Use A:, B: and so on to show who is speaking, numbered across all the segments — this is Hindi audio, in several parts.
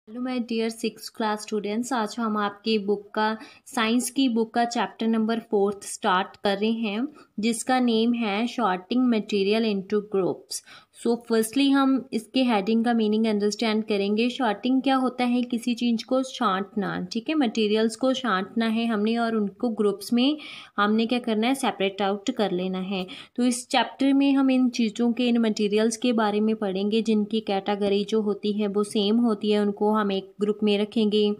A: Hello my dear 6th class students. आज हम आपकी बुक का साइंस की बुक का चैप्टर नंबर 4 स्टार्ट कर रहे हैं, जिसका नेम है sorting material into groups. So firstly हम इसके हेडिंग का मीनिंग अंडरस्टैंड करेंगे। शॉर्टिंग क्या होता है? किसी चीज़ को छांटना, ठीक है, मटेरियल्स को छांटना है हमने और उनको ग्रुप्स में हमने क्या करना है, सेपरेट आउट कर लेना है। तो इस चैप्टर में हम इन चीज़ों के, इन मटेरियल्स के बारे में पढ़ेंगे जिनकी कैटेगरी जो होती है वो सेम होती है, उनको हम एक ग्रुप में रखेंगे।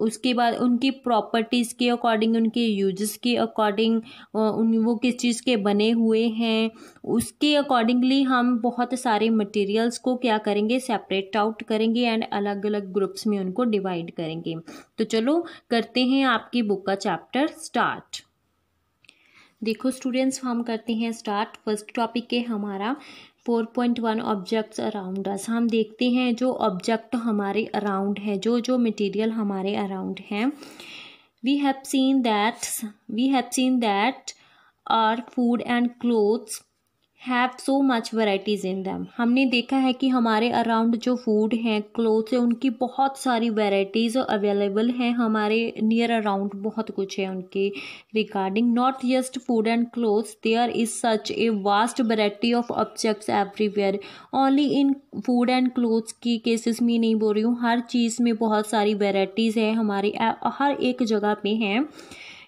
A: उसके बाद उनकी प्रॉपर्टीज़ के अकॉर्डिंग, उनके यूजेस के अकॉर्डिंग, वो किस चीज़ के बने हुए हैं उसके अकॉर्डिंगली हम बहुत सारे मटेरियल्स को क्या करेंगे, सेपरेट आउट करेंगे एंड अलग अलग ग्रुप्स में उनको डिवाइड करेंगे। तो चलो करते हैं आपकी बुक का चैप्टर स्टार्ट। देखो स्टूडेंट्स, हम करते हैं स्टार्ट। फर्स्ट टॉपिक है हमारा 4.1 ऑब्जेक्ट्स अराउंड अस। हम देखते हैं जो ऑब्जेक्ट हमारे अराउंड है, जो जो मटेरियल हमारे अराउंड हैं। We have seen that our food and clothes have so much varieties in them. हमने देखा है कि हमारे अराउंड जो फूड हैं, क्लोथ्स हैं, उनकी बहुत सारी वेराइटीज़ अवेलेबल हैं। हमारे नियर अराउंड बहुत कुछ है उनके regarding. Not just food and clothes, there is such a vast variety of objects everywhere. Only in food and clothes की केसेस में नहीं बोल रही हूँ, हर चीज़ में बहुत सारी वेराइटीज़ है हमारी, हर एक जगह पे हैं।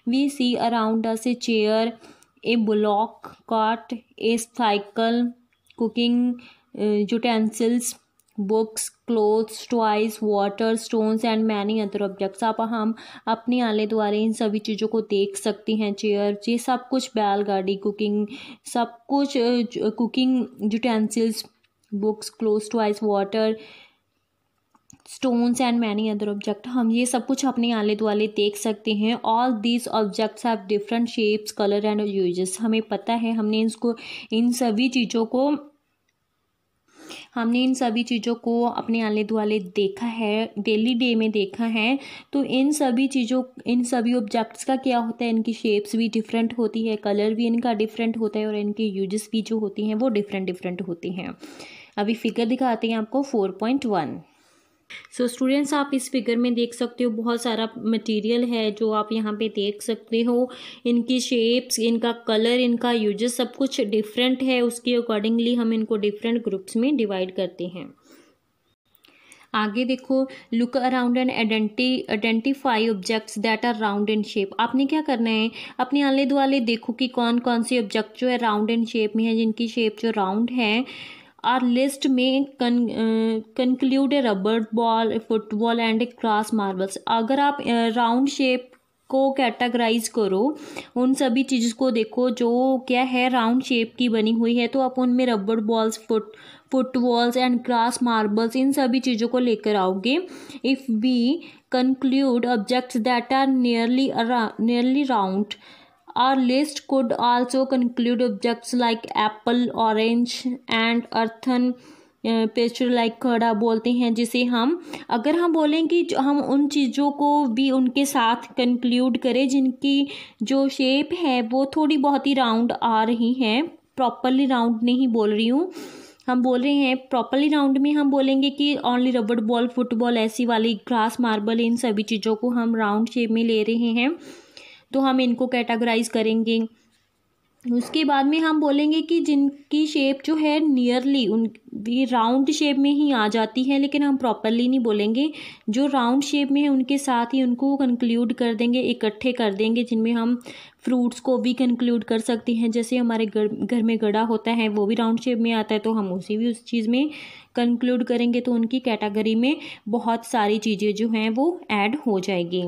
A: We see around us a chair, a bullock cart, a cycle, cooking utensils, books, clothes, toys, water, stones and many other objects। अब हम अपने आले द्वारा इन सभी चीज़ों को देख सकते हैं। चेयर, ये सब कुछ, बैलगाड़ी, कुकिंग, सब कुछ, cooking utensils, books, clothes, toys, water, stones and many other object, हम ये सब कुछ अपने आले दुआले देख सकते हैं। All these objects have different shapes, colour and uses. हमें पता है, हमने इन सभी चीज़ों को अपने आले दुआले देखा है, डेली डे में देखा है। तो इन सभी ऑब्जेक्ट्स का क्या होता है, इनकी शेप्स भी डिफरेंट होती है, कलर भी इनका डिफरेंट होता है और इनके यूजेस भी जो होती हैं वो डिफरेंट होते हैं। अभी फिगर दिखाते हैं आपको 4.1। सो स्टूडेंट्स, आप इस फिगर में देख सकते हो बहुत सारा मटेरियल है जो आप यहाँ पे देख सकते हो। इनकी शेप्स, इनका कलर, इनका यूजेस सब कुछ डिफरेंट है। उसके अकॉर्डिंगली हम इनको डिफरेंट ग्रुप्स में डिवाइड करते हैं। आगे देखो, look around and identify objects that are round in shape. आपने क्या करना है, अपने आले दुआले देखो कि कौन कौन से ऑब्जेक्ट जो है राउंड इन शेप में है, जिनकी शेप जो राउंड है। आर लिस्ट में conclude A rubber ball, football and A grass marbles. अगर आप राउंड शेप को कैटेगराइज करो, उन सभी चीज़ों को देखो जो क्या है, राउंड शेप की बनी हुई है, तो आप उनमें rubber balls, footballs and grass marbles, इन सभी चीज़ों को लेकर आओगे। If we conclude objects that are nearly round, our list could also conclude objects like apple, orange and earthen pasture like खड़ा बोलते हैं, जिसे हम, अगर हम बोलें कि हम उन चीज़ों को भी उनके साथ कंक्लूड करें जिनकी जो शेप है वो थोड़ी बहुत ही राउंड आ रही हैं। प्रॉपरली राउंड नहीं बोल रही हूँ, हम बोल रहे हैं प्रॉपरली राउंड में हम बोलेंगे कि ओनली रबर बॉल, फुटबॉल, ऐसी वाली, ग्रास मार्बल, इन सभी चीज़ों को हम राउंड शेप में ले रहे हैं, तो हम इनको कैटेगराइज करेंगे। उसके बाद में हम बोलेंगे कि जिनकी शेप जो है नियरली उन राउंड शेप में ही आ जाती है, लेकिन हम प्रॉपरली नहीं बोलेंगे, जो राउंड शेप में है उनके साथ ही उनको कंक्लूड कर देंगे, इकट्ठे कर देंगे, जिनमें हम फ्रूट्स को भी कंक्लूड कर सकते हैं। जैसे हमारे घर में गड़ा होता है, वो भी राउंड शेप में आता है, तो हम उसे भी उस चीज़ में कंक्लूड करेंगे, तो उनकी कैटेगरी में बहुत सारी चीज़ें जो हैं वो ऐड हो जाएगी।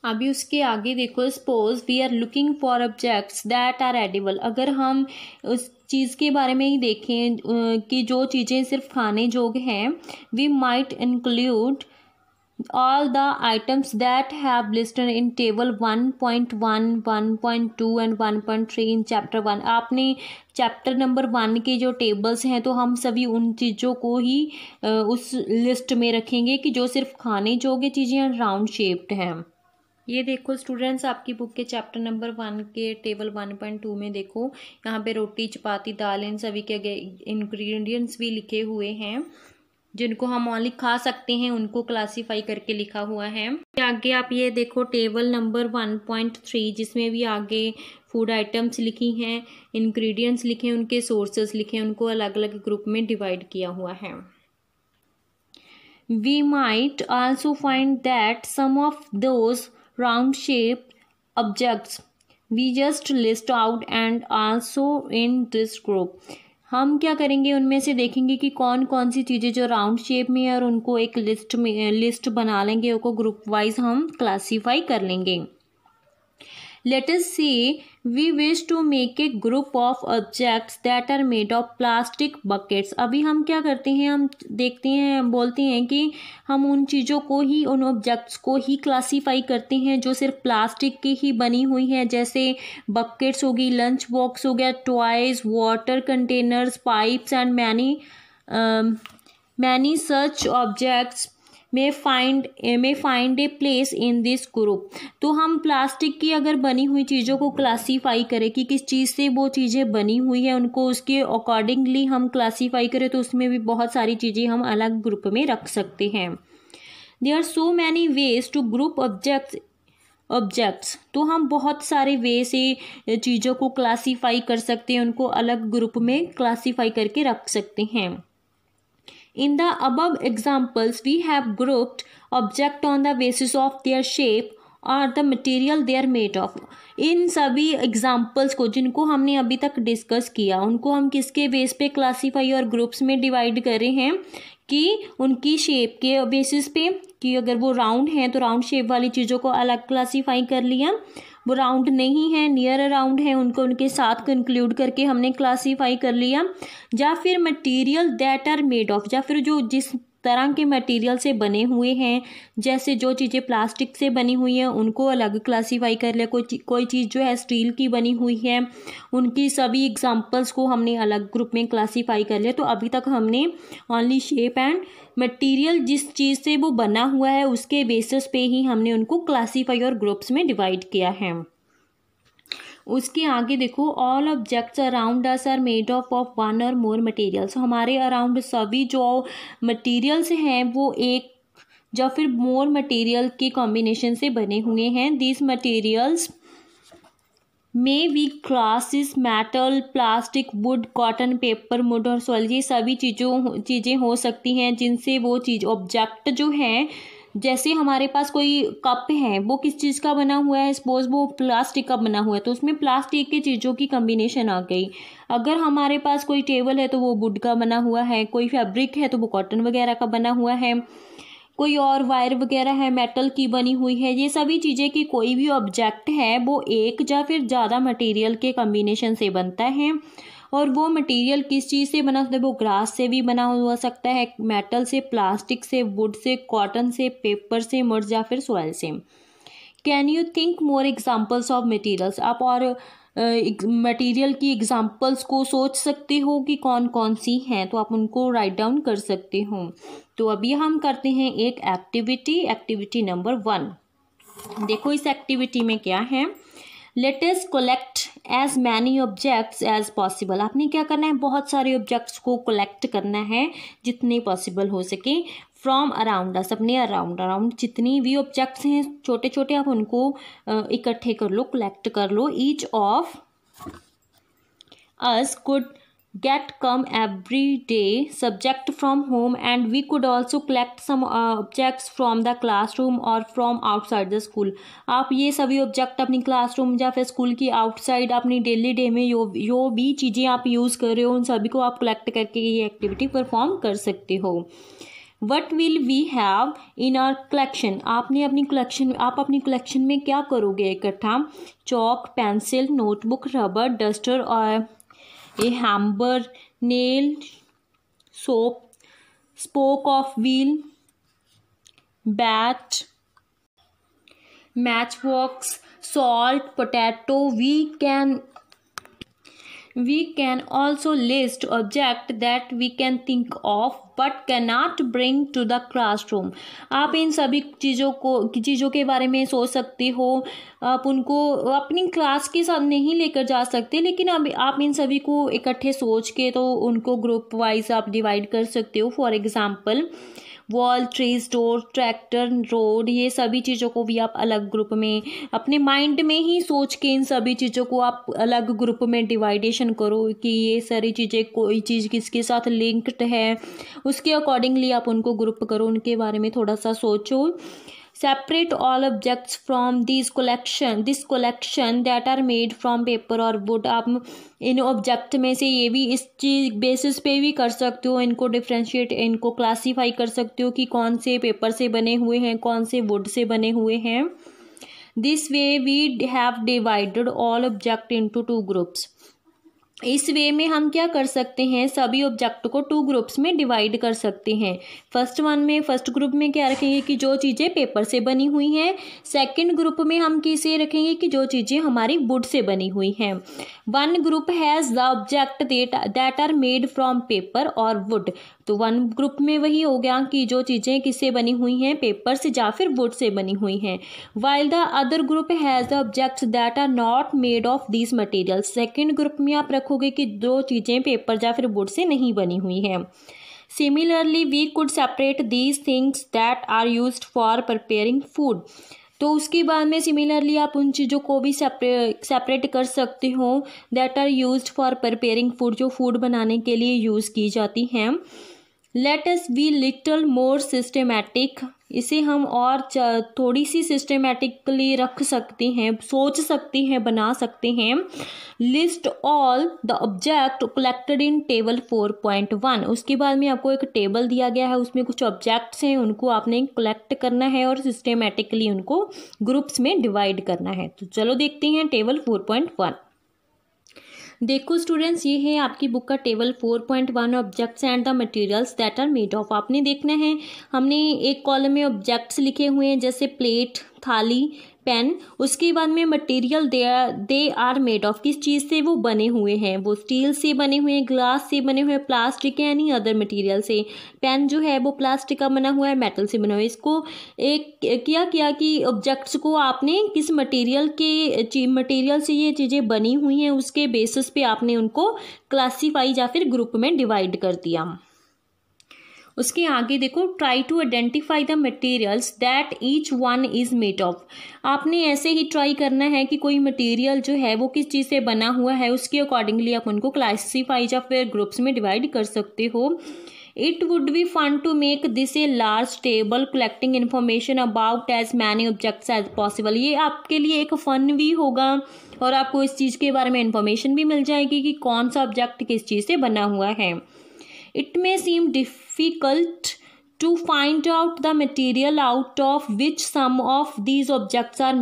A: अभी उसके आगे देखो, suppose we are looking for objects that are edible. अगर हम उस चीज़ के बारे में ही देखें कि जो चीज़ें सिर्फ खाने जोग हैं, we might include all the items that have listed in table 1.1, 1.2 and 1.3 in chapter 1। आपने चैप्टर नंबर 1 के जो टेबल्स हैं, तो हम सभी उन चीज़ों को ही उस लिस्ट में रखेंगे कि जो सिर्फ खाने जोगे चीज़ें राउंड शेप्ड हैं। ये देखो स्टूडेंट्स, आपकी बुक के चैप्टर नंबर 1 के टेबल 1.2 में देखो, यहाँ पे रोटी, चपाती, दाल, इन सभी के इंग्रेडिएंट्स भी लिखे हुए हैं। जिनको हम ओनली खा सकते हैं उनको क्लासीफाई करके लिखा हुआ है। आगे आप ये देखो टेबल नंबर 1.3 जिसमें भी आगे फूड आइटम्स लिखी हैं, इंग्रेडिएंट्स लिखे हैं, उनके सोर्सेस लिखे हैं, उनको अलग अलग ग्रुप में डिवाइड किया हुआ है। We might also find that some of those round shaped objects we just list out and also in this group। हम क्या करेंगे, उनमें से देखेंगे कि कौन कौन सी चीज़ें जो राउंड शेप में है और उनको एक लिस्ट बना लेंगे, उनको ग्रुप वाइज हम क्लासीफाई कर लेंगे। Let us say we wish to make a group of objects that are made of plastic buckets। अभी हम क्या करते हैं, हम देखते हैं, बोलते हैं कि हम उन चीज़ों को ही, उन ऑब्जेक्ट्स को ही क्लासीफाई करते हैं जो सिर्फ प्लास्टिक की ही बनी हुई है, जैसे बकेट्स होगी, लंच बॉक्स हो गया, toys, water containers, pipes and many such objects may find a place in this group। तो हम प्लास्टिक की अगर बनी हुई चीज़ों को क्लासीफाई करें कि किस चीज़ से वो चीज़ें बनी हुई है, उनको उसके अकॉर्डिंगली हम क्लासीफाई करें, तो उसमें भी बहुत सारी चीज़ें हम अलग ग्रुप में रख सकते हैं। There are so many ways to group objects. तो हम बहुत सारे वे से चीज़ों को क्लासीफाई कर सकते हैं, उनको अलग ग्रुप में क्लासीफाई करके रख सकते हैं। In the above examples, we have grouped object on the basis of their shape or the material they are made of। इन सभी एग्जाम्पल्स को जिनको हमने अभी तक डिस्कस किया, उनको हम किसके बेस पे क्लासीफाई और ग्रुप्स में डिवाइड कर रहे हैं कि उनकी शेप के बेसिस पे, कि अगर वो राउंड है तो राउंड शेप वाली चीज़ों को अलग क्लासीफाई कर लिया, वो राउंड नहीं है, नियर राउंड है, उनको उनके साथ कंक्लूड करके हमने क्लासीफाई कर लिया। या फिर material that are made of, या फिर जो जिस तरह के मटेरियल से बने हुए हैं, जैसे जो चीज़ें प्लास्टिक से बनी हुई हैं उनको अलग क्लासीफाई कर लिया, कोई चीज़ जो है स्टील की बनी हुई है, उनकी सभी एग्जांपल्स को हमने अलग ग्रुप में क्लासीफाई कर लिया। तो अभी तक हमने ओनली शेप एंड मटेरियल जिस चीज़ से वो बना हुआ है उसके बेसिस पे ही हमने उनको क्लासीफाई और ग्रुप्स में डिवाइड किया है। उसके आगे देखो, all objects around us are made of one or more materials. हमारे अराउंड सभी जो मटेरियल्स हैं वो एक या फिर मोर मटेरियल के कॉम्बिनेशन से बने हुए हैं। This materials may be glasses, metal, plastic, would, cotton, paper, would और सॉइल। ये सभी चीज़ें हो सकती हैं जिनसे वो चीज़ ऑब्जेक्ट जो है, जैसे हमारे पास कोई कप है, वो किस चीज़ का बना हुआ है, सपोज वो प्लास्टिक का बना हुआ है, तो उसमें प्लास्टिक की चीज़ों की कम्बिनेशन आ गई। अगर हमारे पास कोई टेबल है तो वो वुड का बना हुआ है, कोई फैब्रिक है तो वो कॉटन वगैरह का बना हुआ है, कोई और वायर वगैरह है मेटल की बनी हुई है। ये सभी चीज़ें कि कोई भी ऑब्जेक्ट है वो एक या फिर ज़्यादा मटेरियल के कम्बिनेशन से बनता है। और वो मटेरियल किस चीज़ से बना होता है, वो ग्लास से भी बना हुआ सकता है, मेटल से, प्लास्टिक से, वुड से, कॉटन से, पेपर से, मड या फिर सॉइल से। Can you think more examples of materials. आप और मटेरियल की एग्जाम्पल्स को सोच सकते हो कि कौन कौन सी हैं, तो आप उनको राइट डाउन कर सकते हो। तो अभी हम करते हैं एक एक्टिविटी नंबर 1। देखो इस एक्टिविटी में क्या है, let us collect as many objects as possible. आपने क्या करना है, बहुत सारे ऑब्जेक्ट्स को कलेक्ट करना है जितने पॉसिबल हो सके फ्रॉम अराउंड अस। अपने अराउंड जितनी भी ऑब्जेक्ट्स हैं छोटे छोटे, आप उनको इकट्ठे कर लो, कलेक्ट कर लो। Each of us could get come every day subject from home and we could also collect some objects from the classroom or from outside the school। आप ये सभी ऑब्जेक्ट अपनी क्लासरूम या फिर स्कूल की आउटसाइड अपनी डेली डे में जो भी चीज़ें आप यूज़ कर रहे हो उन सभी को आप कलेक्ट करके ये एक्टिविटी परफॉर्म कर सकते हो। What will we have in our collection. आप अपनी कलेक्शन में क्या करोगे इकट्ठा, chalk, pencil, notebook, rubber, duster और a hammer, nail, soap, spoke of wheel, bat, matchbox, salt, potato। We can also list object that we can think of but cannot bring to the classroom. आप इन सभी चीज़ों के बारे में सोच सकते हो। आप उनको अपनी क्लास के साथ नहीं लेकर जा सकते, लेकिन अब आप इन सभी को इकट्ठे सोच के तो उनको ग्रुप वाइज आप डिवाइड कर सकते हो। For example wall, trees, door, tractor, road, ये सभी चीज़ों को भी आप अलग ग्रुप में अपने माइंड में ही सोच के इन सभी चीज़ों को आप अलग ग्रुप में डिवाइडेशन करो कि ये सारी चीज़ें कोई चीज़ किसके साथ लिंक्ड है, उसके अकॉर्डिंगली आप उनको ग्रुप करो, उनके बारे में थोड़ा सा सोचो। Separate all objects from this collection that are made from paper or wood. आप इन ऑब्जेक्ट में से ये भी इस चीज बेसिस पे भी कर सकते हो, इनको डिफ्रेंशिएट, इनको क्लासीफाई कर सकते हो कि कौन से पेपर से बने हुए हैं, कौन से वुड से बने हुए हैं। This way we have divided all object into 2 groups. इस वे में हम क्या कर सकते हैं, सभी ऑब्जेक्ट को 2 ग्रुप्स में डिवाइड कर सकते हैं। फर्स्ट ग्रुप में क्या रखेंगे कि जो चीज़ें पेपर से बनी हुई हैं। सेकंड ग्रुप में हम किसे रखेंगे कि जो चीज़ें हमारी वुड से बनी हुई हैं। 1 group has the object that are made from paper और वुड। तो 1 ग्रुप में वही हो गया कि जो चीज़ें किससे बनी हुई हैं, पेपर से या फिर वुड से बनी हुई हैं। While the other group has the objects that are not made of these materials. Second group में आप रखोगे कि दो चीज़ें पेपर या फिर वुड से नहीं बनी हुई हैं। Similarly we could separate these things that are used for preparing food. तो उसके बाद में सिमिलरली आप उन चीज़ों को भी सेपरेट कर सकते हो that are used for preparing food, जो फूड बनाने के लिए यूज़ की जाती हैं। Let us be little more systematic. इसे हम और थोड़ी सी सिस्टमेटिकली रख सकते हैं, सोच सकते हैं, बना सकते हैं। List all the object collected in table 4.1। उसके बाद में आपको एक टेबल दिया गया है, उसमें कुछ ऑब्जेक्ट्स हैं, उनको आपने कलेक्ट करना है और सिस्टमेटिकली उनको ग्रुप्स में डिवाइड करना है। तो चलो देखते हैं टेबल 4.1। देखो स्टूडेंट्स, ये है आपकी बुक का table 4.1 objects and the materials that are made of. आपने देखना है, हमने एक कॉलम में ऑब्जेक्ट्स लिखे हुए हैं जैसे प्लेट, थाली, पेन। उसके बाद में material they are made of, किस चीज़ से वो बने हुए हैं, वो स्टील से बने हुए हैं, ग्लास से बने हुए हैं, प्लास्टिक या एनी अदर मटेरियल से। पेन जो है वो प्लास्टिक का बना हुआ है, मेटल से बना हुआ है। इसको एक किया कि ऑब्जेक्ट्स को आपने किस मटेरियल से ये चीज़ें बनी हुई हैं उसके बेसिस पे आपने उनको क्लासीफाई या फिर ग्रुप में डिवाइड कर दिया। उसके आगे देखो, try to identify the materials that each one is made of. आपने ऐसे ही ट्राई करना है कि कोई मटेरियल जो है वो किस चीज़ से बना हुआ है, उसके अकॉर्डिंगली आप उनको क्लासीफाई या फिर ग्रुप्स में डिवाइड कर सकते हो। It would be fun to make this a large table collecting information about as many objects as possible. ये आपके लिए एक फन भी होगा और आपको इस चीज़ के बारे में इन्फॉर्मेशन भी मिल जाएगी कि कौन सा ऑब्जेक्ट किस चीज़ से बना हुआ है। It may seem difficult to find out the material out of which some of these objects are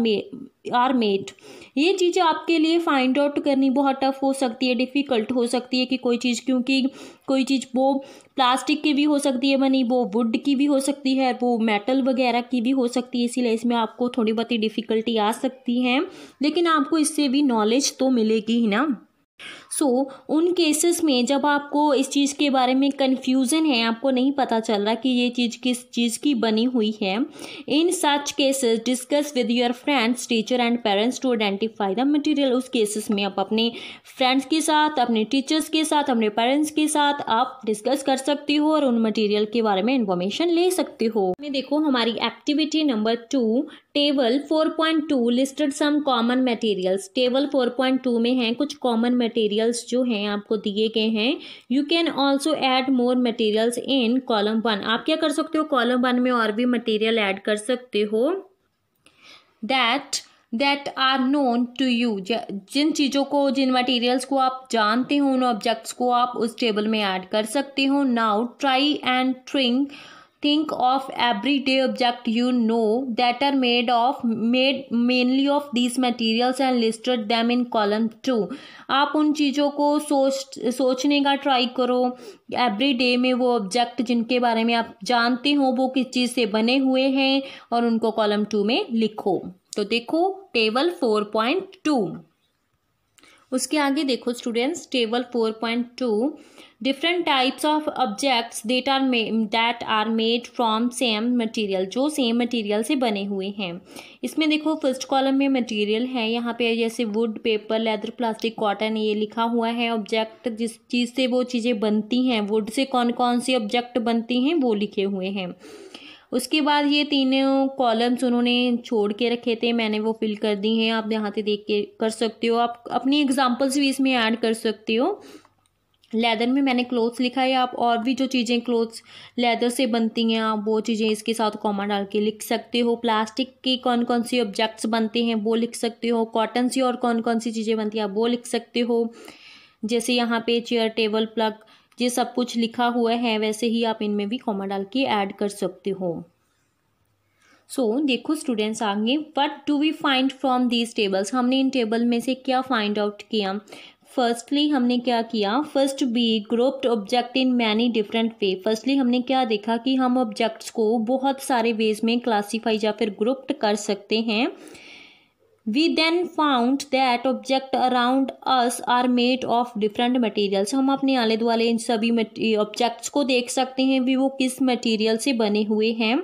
A: made. ये चीज़ें आपके लिए फाइंड आउट करनी बहुत टफ हो सकती है, डिफ़िकल्ट हो सकती है कि कोई चीज़, क्योंकि कोई चीज़ वो प्लास्टिक की भी हो सकती है बनी, वो वुड की भी हो सकती है, वो मेटल वगैरह की भी हो सकती है, इसीलिए इसमें आपको थोड़ी बहुत ही डिफ़िकल्टी आ सकती है, लेकिन आपको इससे भी नॉलेज तो मिलेगी ही ना। उन केसेस में जब आपको इस चीज़ के बारे में कन्फ्यूज़न है, आपको नहीं पता चल रहा कि ये चीज़ किस चीज़ की बनी हुई है, in such cases discuss with your friends, teacher and parents to identify the material. उस केसेस में आप अपने फ्रेंड्स के साथ, अपने टीचर्स के साथ, अपने पेरेंट्स के साथ आप डिस्कस कर सकते हो और उन मटेरियल के बारे में इंफॉर्मेशन ले सकते हो। देखो हमारी activity number 2, table 4.2 listed some common materials. Table 4.2 में हैं कुछ कॉमन मटेरियल्स जो हैं आपको दिए गए हैं। You can also add more materials in column 1। आप क्या कर सकते हो, कॉलम 1 में और भी मटेरियल ऐड कर सकते हो। That are known to you, जिन मटेरियल्स को आप जानते हो, उन ऑब्जेक्ट्स को आप उस टेबल में ऐड कर सकते हो। Now try and think of everyday object you know that are made mainly of these materials and listed them in column 2। आप उन चीज़ों को सोचने का ट्राई करो, एवरीडे में वो ऑब्जेक्ट जिनके बारे में आप जानते हो वो किस चीज़ से बने हुए हैं और उनको कॉलम 2 में लिखो। तो देखो टेबल 4.2। उसके आगे देखो students, table 4.2, different types of objects that are made from same material, जो सेम मटेरियल से बने हुए हैं। इसमें देखो फर्स्ट कॉलम में मटेरियल है, यहाँ पे जैसे would, paper, leather, plastic, cotton, ये लिखा हुआ है। ऑब्जेक्ट जिस चीज़ से वो चीज़ें बनती हैं, वुड से कौन कौन सी ऑब्जेक्ट बनती हैं वो लिखे हुए हैं। उसके बाद ये तीनों कॉलम्स उन्होंने छोड़ के रखे थे, मैंने वो फिल कर दी हैं। आप यहाँ से देख के कर सकते हो, आप अपनी एग्जांपल्स भी इसमें ऐड कर सकते हो। लेदर में मैंने क्लोथ्स लिखा है, आप और भी जो चीज़ें क्लोथ्स लेदर से बनती हैं आप वो चीज़ें इसके साथ कॉमा डाल के लिख सकते हो। प्लास्टिक की कौन कौन सी ऑब्जेक्ट्स बनते हैं वो लिख सकते हो। कॉटन से और कौन कौन सी चीज़ें बनती हैं आप वो लिख सकते हो। जैसे यहाँ पे चेयर, टेबल, प्लग, ये सब कुछ लिखा हुआ है, वैसे ही आप इनमें भी कॉमा डाल के ऐड कर सकते हो। देखो स्टूडेंट्स आगे, what do we find from these tables, हमने इन टेबल में से क्या फाइंड आउट किया। फर्स्टली हमने क्या किया, first be grouped object in many different way. Firstly हमने क्या देखा कि हम ऑब्जेक्ट्स को बहुत सारे वेज में क्लासीफाई या फिर ग्रुप्ड कर सकते हैं। We then found that object around us are made of different materials। हम अपने आले दुआले इन सभी ऑब्जेक्ट्स को देख सकते हैं भी वो किस मटेरियल से बने हुए हैं।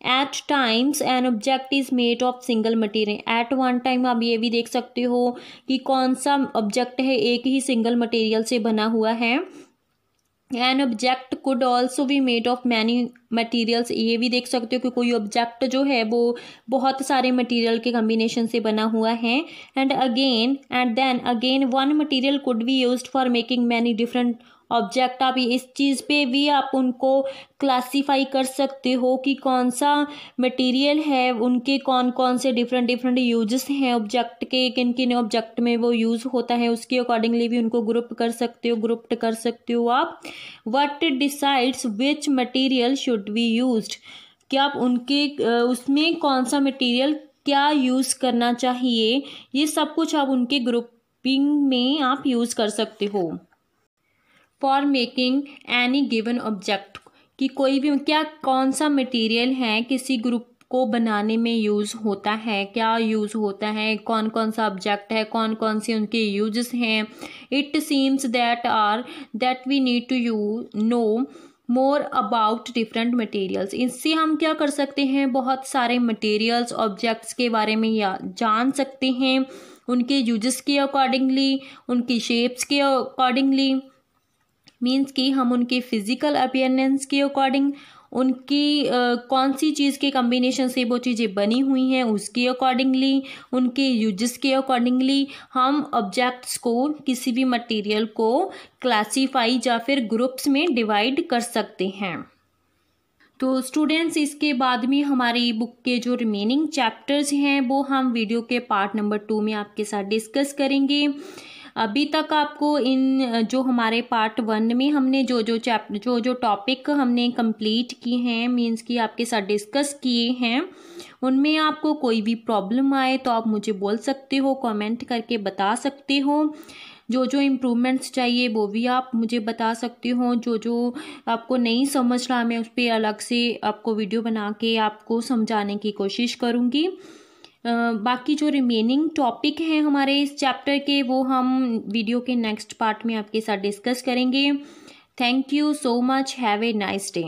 A: At times an object is made of single material। At one time आप ये भी देख सकते हो कि कौन सा ऑब्जेक्ट है एक ही सिंगल मटेरियल से बना हुआ है। An object could also be made of many materials। ये भी देख सकते हो कि कोई ऑब्जेक्ट जो है वो बहुत सारे मटेरियल के कम्बिनेशन से बना हुआ है। And then again one material could be used for making many different object. आप इस चीज़ पे भी आप उनको क्लासीफाई कर सकते हो कि कौन सा मटेरियल है, उनके कौन कौन से डिफरेंट यूजेस हैं ऑब्जेक्ट के, किन किन ऑब्जेक्ट में वो यूज़ होता है, उसके अकॉर्डिंगली भी उनको ग्रुप्ड कर सकते हो आप। What decides which material should be used, कि आप उनके उसमें कौन सा मटेरियल क्या यूज़ करना चाहिए, ये सब कुछ आप उनके ग्रुपिंग में आप यूज़ कर सकते हो। For making any given object, कि कोई भी क्या कौन सा मटेरियल है किसी ग्रुप को बनाने में यूज़ होता है, क्या यूज़ होता है, कौन कौन सा ऑब्जेक्ट है, कौन कौन से उनके यूजेस हैं। It seems that we need to know more about different materials. इससे हम क्या कर सकते हैं, बहुत सारे मटेरियल्स ऑब्जेक्ट्स के बारे में जान सकते हैं, उनके यूजेस के अकॉर्डिंगली, उनकी शेप्स के अकॉर्डिंगली, मीन्स कि हम उनके फिजिकल अपीयरेंस के अकॉर्डिंग, उनकी कौन सी चीज़ के कम्बिनेशन से वो चीज़ें बनी हुई हैं उसके अकॉर्डिंगली, उनके यूजेस के अकॉर्डिंगली हम ऑब्जेक्ट्स को, किसी भी मटेरियल को क्लासीफाई या फिर ग्रुप्स में डिवाइड कर सकते हैं। तो स्टूडेंट्स इसके बाद में हमारी बुक के जो रिमेनिंग चैप्टर्स हैं वो हम वीडियो के पार्ट नंबर 2 में आपके साथ डिस्कस करेंगे। अभी तक आपको इन जो हमारे पार्ट 1 में हमने जो टॉपिक हमने कंप्लीट किए हैं, मीन्स कि आपके साथ डिस्कस किए हैं, उनमें आपको कोई भी प्रॉब्लम आए तो आप मुझे बोल सकते हो, कमेंट करके बता सकते हो। जो इम्प्रूवमेंट्स चाहिए वो भी आप मुझे बता सकते हो। जो आपको नहीं समझ रहा मैं उस पर अलग से आपको वीडियो बना के आपको समझाने की कोशिश करूँगी। बाकी जो रिमेनिंग टॉपिक हैं हमारे इस चैप्टर के वो हम वीडियो के नेक्स्ट पार्ट में आपके साथ डिस्कस करेंगे। Thank you so much, have a nice day.